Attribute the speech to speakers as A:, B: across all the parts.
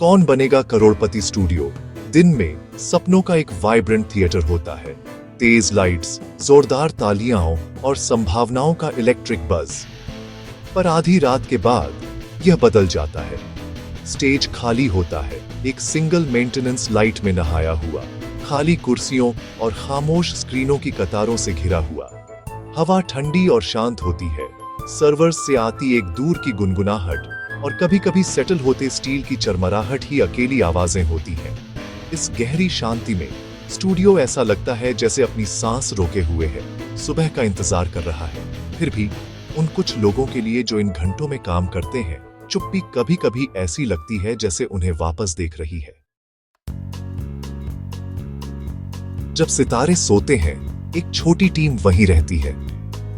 A: कौन बनेगा करोड़पति स्टूडियो दिन में सपनों का एक वाइब्रेंट थिएटर होता है। तेज लाइट्स, जोरदार तालियां और संभावनाओं का इलेक्ट्रिक बज। पर आधी रात के बाद यह बदल जाता है। स्टेज खाली होता है, एक सिंगल मेंटेनेंस लाइट में नहाया हुआ, खाली कुर्सियों और खामोश स्क्रीनों की कतारों से घिरा हुआ। हवा ठंडी और शांत होती है। सर्वर्स से आती एक दूर की गुनगुनाहट और कभी-कभी सेटल होते स्टील की चरमराहट ही अकेली आवाजें होती हैं। इस गहरी शांति में स्टूडियो ऐसा लगता है जैसे अपनी सांस रोके हुए है, सुबह का इंतजार कर रहा है। फिर भी उन कुछ लोगों के लिए जो इन घंटों में काम करते हैं, चुप्पी कभी-कभी ऐसी लगती है जैसे उन्हें वापस देख रही है। जब सितारे सोते हैं, एक छोटी टीम वहीं रहती है।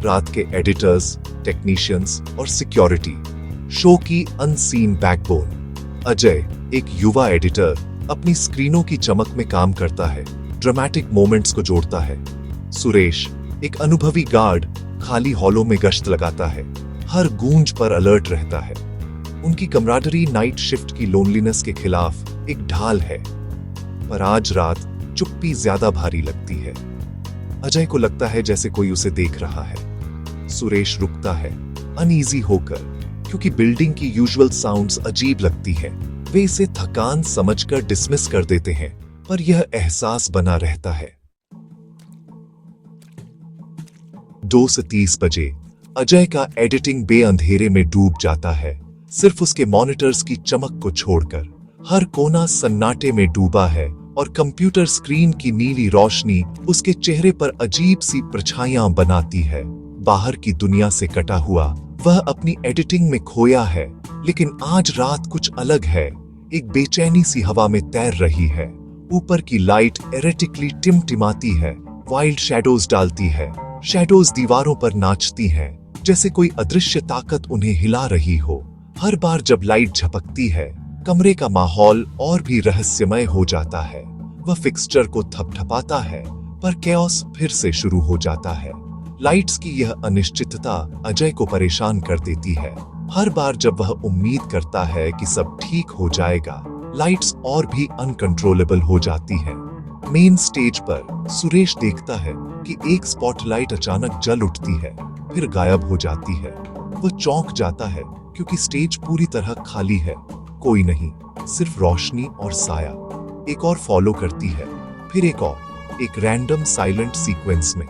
A: रात के एडिटर्स, टेक्नीशियंस और सिक्योरिटी, शो की अनसीन बैकबोन। अजय, एक युवा एडिटर, अपनी स्क्रीनों की चमक में काम करता है, ड्रामेटिक मोमेंट्स को जोड़ता है। सुरेश, एक अनुभवी गार्ड, खाली हॉलों में गश्त लगाता है, हर गूंज पर अलर्ट रहता है। उनकी कमराडरी नाइट शिफ्ट की लोनलीनेस के खिलाफ एक ढाल है। पर आज रात चुप्पी ज्यादा भारी लगती है। अजय को लगता है जैसे कोई उसे देख रहा है। सुरेश रुकता है, अनईजी होकर, क्योंकि बिल्डिंग की यूजुअल साउंड्स अजीब लगती है। वे इसे थकान समझकर डिसमिस कर देते हैं, पर यह एहसास बना रहता है। 2 से 30 बजे अजय का एडिटिंग बे अंधेरे में डूब जाता है, सिर्फ उसके मॉनिटर्स की चमक को छोड़कर। हर कोना सन्नाटे में डूबा है और कंप्यूटर स्क्रीन की नीली रोशनी उसके चेहरे पर अजीब सी परछाइयां बनाती है। बाहर की दुनिया से कटा हुआ वह अपनी एडिटिंग में खोया है, लेकिन आज रात कुछ अलग है। एक बेचैनी सी हवा में तैर रही है। ऊपर की लाइट एरेटिकली टिमटिमाती है, वाइल्ड शैडोज डालती है। शैडोज दीवारों पर नाचती हैं, जैसे कोई अदृश्य ताकत उन्हें हिला रही हो। हर बार जब लाइट झपकती है, कमरे का माहौल और भी रहस्यमय हो जाता है। वह फिक्सचर को थपथपाता है, पर कैओस फिर से शुरू हो जाता है। लाइट्स की यह अनिश्चितता अजय को परेशान कर देती है। हर बार जब वह उम्मीद करता है कि सब ठीक हो जाएगा, लाइट्स और भी अनकंट्रोलेबल हो जाती हैं। मेन स्टेज पर सुरेश देखता है कि एक स्पॉटलाइट अचानक जल उठती है, फिर गायब हो जाती है। वह चौंक जाता है क्योंकि स्टेज पूरी तरह खाली है, कोई नहीं, सिर्फ रोशनी और साया। एक और फॉलो करती है, फिर एक और, एक रैंडम साइलेंट सीक्वेंस में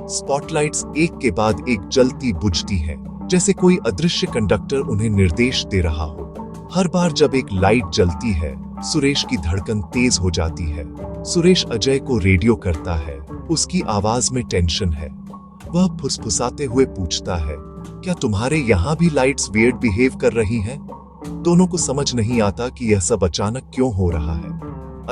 A: स्पॉटलाइट्स एक के बाद एक जलती बुझती हैं, जैसे कोई अदृश्य कंडक्टर उन्हें निर्देश दे रहा हो। हर बार जब एक लाइट जलती है, सुरेश की धड़कन तेज हो जाती है। सुरेश अजय को रेडियो करता है, उसकी आवाज में टेंशन है। वह फुसफुसाते हुए पूछता है, क्या तुम्हारे यहाँ भी लाइट्स वियर्ड बिहेव कर रही हैं? दोनों को समझ नहीं आता कि यह सब अचानक क्यों हो रहा है।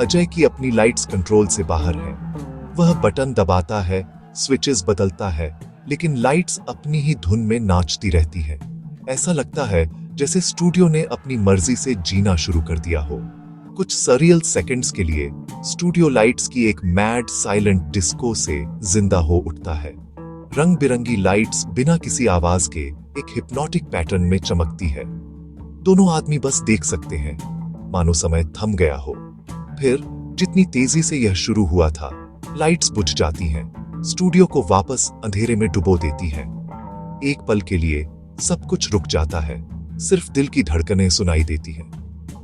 A: अजय की अपनी लाइट्स कंट्रोल से बाहर है। वह बटन दबाता है, स्विचेस बदलता है, लेकिन लाइट्स अपनी ही धुन में नाचती रहती है। ऐसा लगता है जैसे स्टूडियो ने अपनी मर्जी से जीना शुरू कर दिया हो। कुछ सरियल सेकंड्स के लिए स्टूडियो लाइट्स की एक मैड साइलेंट डिस्को से जिंदा हो उठता है। रंग बिरंगी लाइट्स बिना किसी आवाज के एक हिप्नोटिक पैटर्न में चमकती है। दोनों आदमी बस देख सकते हैं, मानो समय थम गया हो। फिर जितनी तेजी से यह शुरू हुआ था, लाइट्स बुझ जाती हैं, स्टूडियो को वापस अंधेरे में डुबो देती हैं। एक पल के लिए सब कुछ रुक जाता है, सिर्फ दिल की धड़कनें सुनाई देती हैं।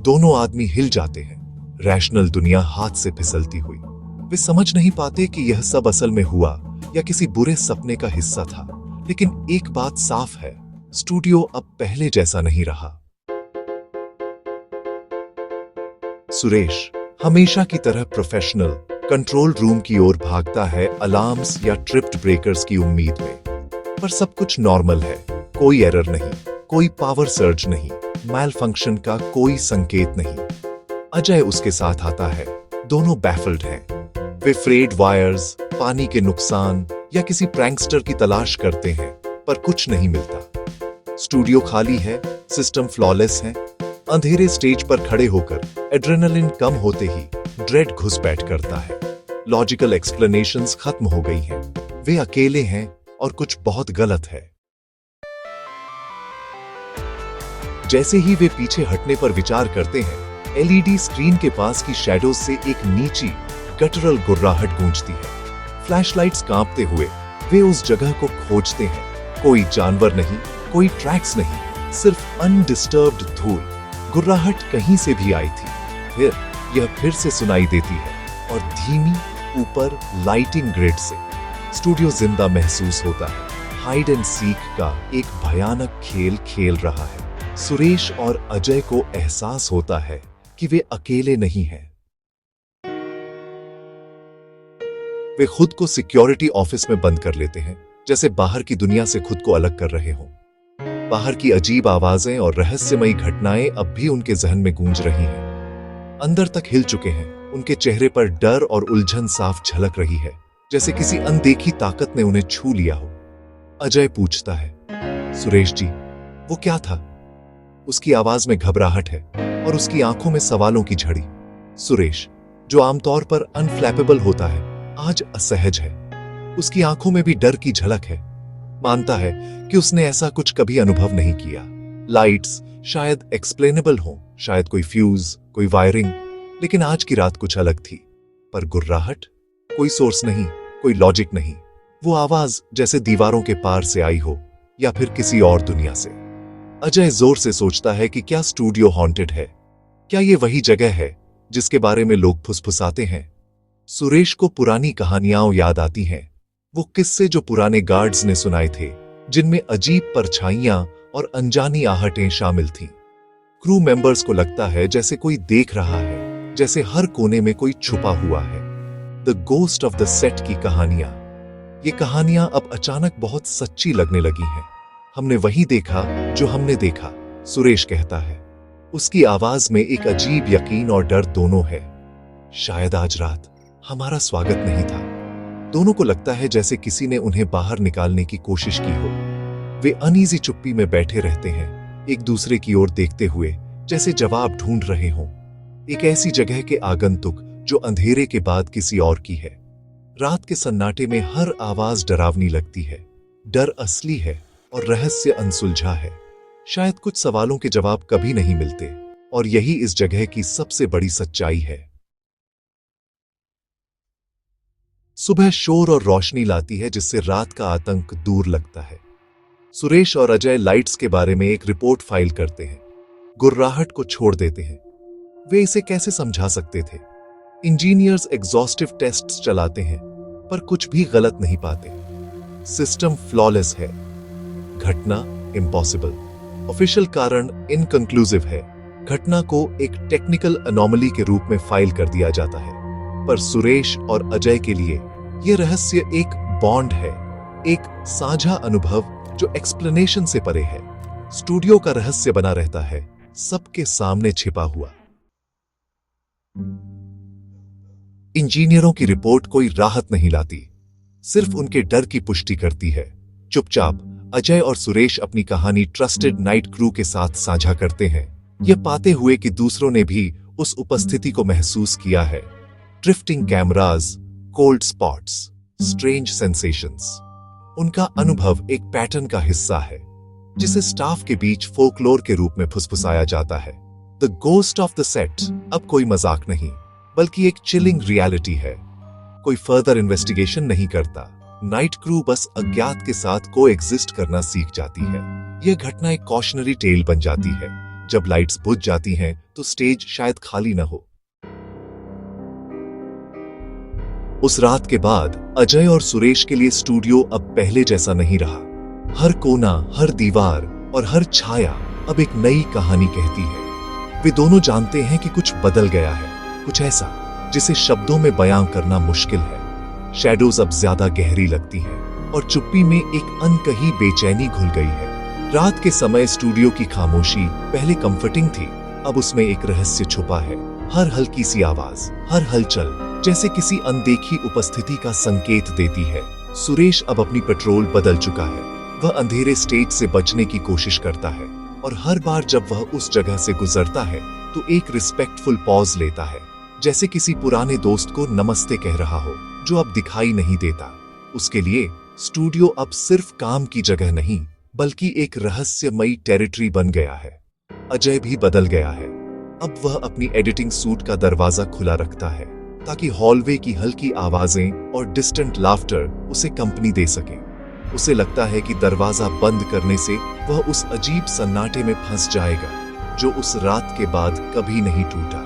A: दोनों आदमी हिल जाते हैं, रैशनल दुनिया हाथ से फिसलती हुई। वे समझ नहीं पाते कि यह सब असल में हुआ या किसी बुरे सपने का हिस्सा था। लेकिन एक बात साफ है, स्टूडियो अब पहले जैसा नहीं रहा। सुरेश हमेशा की तरह प्रोफेशनल कंट्रोल रूम की ओर भागता है, अलार्म्स या ट्रिप्ड ब्रेकर्स की उम्मीद में। पर सब कुछ नॉर्मल है, कोई एरर नहीं, कोई पावर सर्ज नहीं, मैल फंक्शन का कोई संकेत नहीं। अजय उसके साथ आता है, दोनों बैफल्ड हैं। वे फ्रेड वायर्स, पानी के नुकसान या किसी प्रैंकस्टर की तलाश करते हैं, पर कुछ नहीं मिलता। स्टूडियो खाली है, सिस्टम फ्लॉलेस है। अंधेरे स्टेज पर खड़े होकर एड्रेनलिन कम होते ही ड्रेड घुसपैठ करता है। लॉजिकल एक्सप्लेनेशंस खत्म हो गई हैं। वे अकेले हैं और कुछ बहुत गलत है। जैसे ही वे पीछे हटने पर विचार करते हैं, एलईडी स्क्रीन के पास की शैडोज से एक नीची गटरल गुर्राहट गूंजती है। फ्लैशलाइट्स कांपते हुए वे उस जगह को खोजते हैं। कोई जानवर नहीं, कोई ट्रैक्स नहीं, सिर्फ अनडिस्टर्ब्ड धूल। गुर्राहट कहीं से भी आई थी। फिर यह फिर से सुनाई देती है और धीमी ऊपर लाइटिंग ग्रिड से स्टूडियो जिंदा महसूस होता है। हाइड एंड सीक का एक भयानक खेल खेल रहा है। सुरेश और अजय को एहसास होता है कि वे अकेले नहीं हैं। वे खुद को सिक्योरिटी ऑफिस में बंद कर लेते हैं, जैसे बाहर की दुनिया से खुद को अलग कर रहे हों। बाहर की अजीब आवाजें और रहस्यमयी घटनाएं अब भी उनके जहन में गूंज रही हैं। अंदर तक हिल चुके हैं। उनके चेहरे पर डर और उलझन साफ झलक रही है, जैसे किसी अनदेखी ताकत ने उन्हें छू लिया हो। अजय पूछता है, सुरेश जी, वो क्या था? उसकी आवाज में घबराहट है और उसकी आंखों में सवालों की झड़ी। सुरेश, जो आमतौर पर अनफ्लैपेबल होता है, आज असहज है। उसकी आंखों में भी डर की झलक है। मानता है कि उसने ऐसा कुछ कभी अनुभव नहीं किया। लाइट्स शायद एक्सप्लेनेबल हो, शायद कोई फ्यूज, कोई वायरिंग, लेकिन आज की रात कुछ अलग थी। पर गुर्राहट? कोई सोर्स नहीं, कोई लॉजिक नहीं। वो आवाज जैसे दीवारों के पार से आई हो या फिर किसी और दुनिया से। अजय जोर से सोचता है कि क्या स्टूडियो हॉन्टेड है? क्या ये वही जगह है जिसके बारे में लोग फुसफुसाते हैं? सुरेश को पुरानी कहानियां याद आती हैं, वो किस्से जो पुराने गार्ड्स ने सुनाए थे, जिनमें अजीब परछाइयां और अनजानी आहटें शामिल थीं। क्रू मेंबर्स को लगता है जैसे कोई देख रहा है, जैसे हर कोने में कोई छुपा हुआ है। The ghost of the set की कहानियां। ये कहानियां अब अचानक बहुत सच्ची लगने लगी हैं। हमने वही देखा जो हमने देखा, सुरेश कहता है। उसकी आवाज में एक अजीब यकीन और डर दोनों है। शायद आज रात हमारा स्वागत नहीं था। दोनों को लगता है जैसे किसी ने उन्हें बाहर निकालने की कोशिश की हो। वे अनईजी चुप्पी में बैठे रहते हैं, एक दूसरे की ओर देखते हुए, जैसे जवाब ढूंढ रहे हों। एक ऐसी जगह के आगंतुक जो अंधेरे के बाद किसी और की है। रात के सन्नाटे में हर आवाज डरावनी लगती है। डर असली है और रहस्य अनसुलझा है। शायद कुछ सवालों के जवाब कभी नहीं मिलते, और यही इस जगह की सबसे बड़ी सच्चाई है। सुबह शोर और रोशनी लाती है, जिससे रात का आतंक दूर लगता है। सुरेश और अजय लाइट्स के बारे में एक रिपोर्ट फाइल करते हैं। गुर्राहट को छोड़ देते हैं। वे इसे कैसे समझा सकते थे? इंजीनियर्स एग्जॉस्टिव टेस्ट्स चलाते हैं, पर कुछ भी गलत नहीं पाते। सिस्टम फ्लॉलेस है। घटना इम्पॉसिबल। ऑफिशियल कारण इनकंक्लूसिव है। घटना को एक टेक्निकल अनोमली के रूप में फाइल कर दिया जाता है। पर सुरेश और अजय के लिए यह रहस्य एक बॉन्ड है, एक साझा अनुभव जो एक्सप्लेनेशन से परे है। स्टूडियो का रहस्य बना रहता है, सबके सामने छिपा हुआ। इंजीनियरों की रिपोर्ट कोई राहत नहीं लाती, सिर्फ उनके डर की पुष्टि करती है। चुपचाप अजय और सुरेश अपनी कहानी ट्रस्टेड नाइट क्रू के साथ साझा करते हैं, यह पाते हुए कि दूसरों ने भी उस उपस्थिति को महसूस किया है। Drifting cameras, cold spots, strange sensations. उनका अनुभव एक पैटर्न का हिस्सा है, जिसे स्टाफ के बीच फोकलोर के रूप में फुसफुसाया जाता है। The ghost of the set अब कोई मजाक नहीं, बल्कि एक चिलिंग रियलिटी है। कोई फर्दर इन्वेस्टिगेशन नहीं करता। नाइट क्रू बस अज्ञात के साथ को एग्जिस्ट करना सीख जाती है। यह घटना एक कॉशनरी टेल बन जाती है। जब लाइट्स बुझ जाती हैं, तो स्टेज शायद खाली न हो। उस रात के बाद अजय और सुरेश के लिए स्टूडियो अब पहले जैसा नहीं रहा। हर कोना, हर दीवार और हर छाया अब एक नई कहानी कहती है। वे दोनों जानते हैं कि कुछ बदल गया है, कुछ ऐसा जिसे शब्दों में बयां करना मुश्किल है। शैडोज अब ज्यादा गहरी लगती हैं और चुप्पी में एक अनकही बेचैनी घुल गई है। रात के समय स्टूडियो की खामोशी पहले कंफर्टिंग थी, अब उसमें एक रहस्य छुपा है। हर हल्की सी आवाज, हर हलचल जैसे किसी अनदेखी उपस्थिति का संकेत देती है। सुरेश अब अपनी पेट्रोल बदल चुका है। वह अंधेरे स्टेज से बचने की कोशिश करता है, और हर बार जब वह उस जगह से गुजरता है तो एक रिस्पेक्टफुल पॉज लेता है, जैसे किसी पुराने दोस्त को नमस्ते कह रहा हो जो अब दिखाई नहीं देता। उसके लिए स्टूडियो अब सिर्फ काम की जगह नहीं, बल्कि एक रहस्यमयी टेरिटरी बन गया है। अजय भी बदल गया है। अब वह अपनी एडिटिंग सूट का दरवाजा खुला रखता है ताकि हॉलवे की हल्की आवाजें और डिस्टेंट लाफ्टर उसे कंपनी दे सकें। उसे लगता है कि दरवाजा बंद करने से वह उस अजीब सन्नाटे में फंस जाएगा जो उस रात के बाद कभी नहीं टूटा।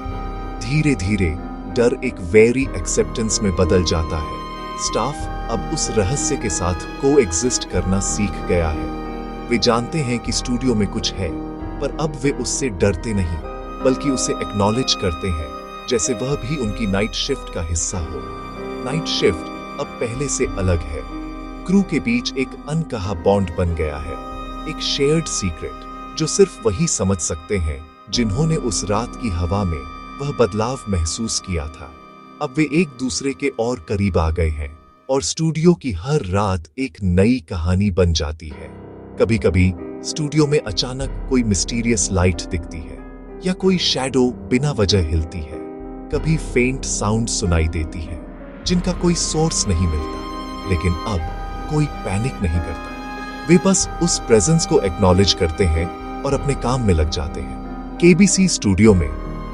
A: धीरे धीरे डर एक वेरी एक्सेप्टेंस में बदल जाता है। स्टाफ अब उस रहस्य के साथ को एग्जिस्ट करना सीख गया है। वे जानते हैं कि स्टूडियो में कुछ है, पर अब वे उससे डरते नहीं बल्कि उसे एक्नॉलेज करते हैं जैसे वह भी उनकी नाइट शिफ्ट का हिस्सा हो। नाइट शिफ्ट अब पहले से अलग है। क्रू के बीच एक अनकहा बॉन्ड बन गया है, एक शेयर्ड सीक्रेट जो सिर्फ वही समझ सकते हैं जिन्होंने उस रात की हवा में वह बदलाव महसूस किया था। अब वे एक दूसरे के और करीब आ गए हैं और स्टूडियो की हर रात एक नई कहानी बन जाती है। कभी कभी स्टूडियो में अचानक कोई मिस्टीरियस लाइट दिखती है या कोई शैडो बिना वजह हिलती है। कभी फेंट साउंड सुनाई देती है जिनका कोई सोर्स नहीं मिलता, लेकिन अब कोई पैनिक नहीं करता। वे बस उस प्रेजेंस को एक्नॉलेज करते हैं और अपने काम में लग जाते हैं। केबीसी स्टूडियो में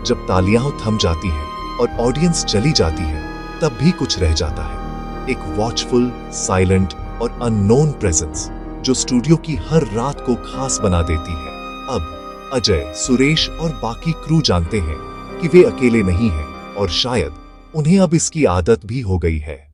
A: जब तालियां थम जाती हैं और ऑडियंस चली जाती है, तब भी कुछ रह जाता है, एक वॉचफुल, साइलेंट और अननोन प्रेजेंस जो स्टूडियो की हर रात को खास बना देती है। अब अजय, सुरेश और बाकी क्रू जानते हैं कि वे अकेले नहीं हैं और शायद उन्हें अब इसकी आदत भी हो गई है।